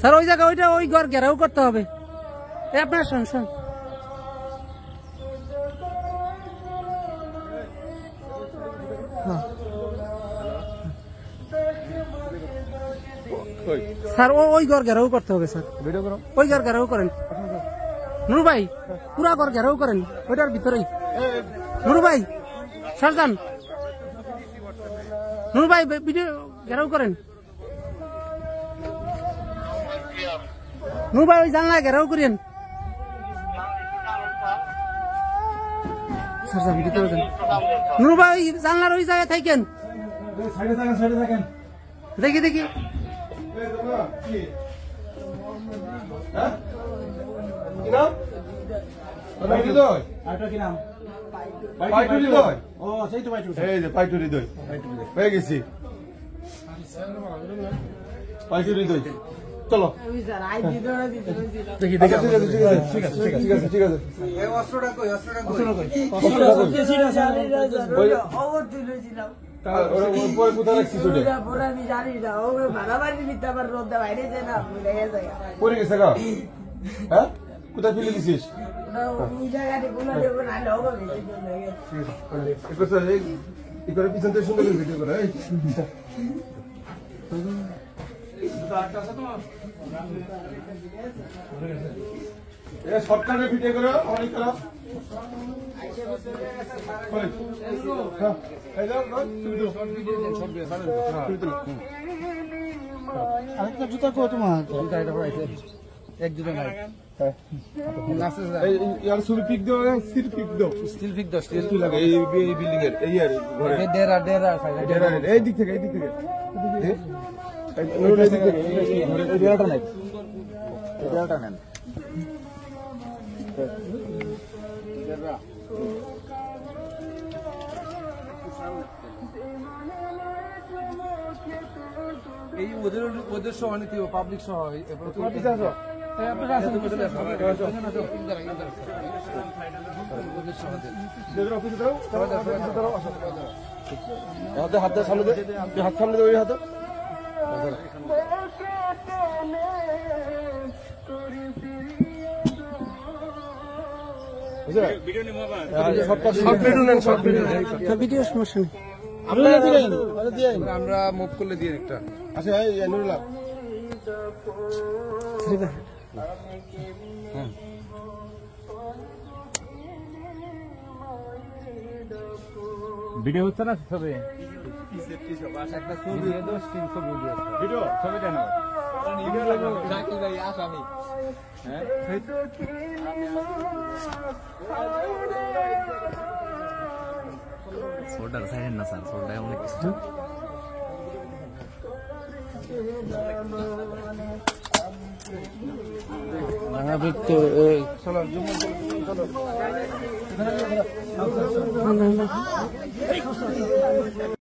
Sir ওই জায়গা ওইটা ওই ঘর ঘেরাও করতে হবে। আপনার শোন শোন স্যার ওই ঘর ঘেরাও করতে হবে স্যার। ভিডিও করো, ওই ঘর ঘেরাও করেন নুরু ভাই, পুরা ঘর ঘেরাও করেন ওইটার ভিতরেই। নুরু ভাই সারজান, নুরু ভাই ভিডিও ঘেরাও করেন। নুরু ভাই ওই জানলা ঘেরাও করেন। সারজান ভিতরে যান। নুরু ভাই ওই জানলার ওই জায়গায় থাকেন। দেখি দেখি চলো দেখি দেখি ঠিক আছে ঠিক আছে ঠিক আছে। কোথায় ফেলে দিছিস? পিছন থেকে সুন্দর ভিডিও করে সরকারে ভিডিও করো অনেক খারাপ। আরেকটা জুতা কো তোমার? এক জুতা নাই। यार सुर पिक दो, सिर पिक दो, स्टिल पिक दो, स्टिल লাগে এই বিল্ডিং এর এই আর ঘরে ডেরা ডেরা ডেরা এই দিক থেকে এই দিক থেকে এই দিক থেকে এই ডেরাটা নাই, এই ডেরাটা নেন। এই ওদের সহ অনেক পাবলিক সহ হাত সামনে দে, হাত সামনে দে, ওই হাত আমরা মুভ করলে দিয়ে একটা। আচ্ছা ভিডিও হচ্ছে না সবে একটা ছবি ভিডিও ছবি দেন আসামি সোডার সাইড না স্যার, সোডায় অনেক কিছু চলো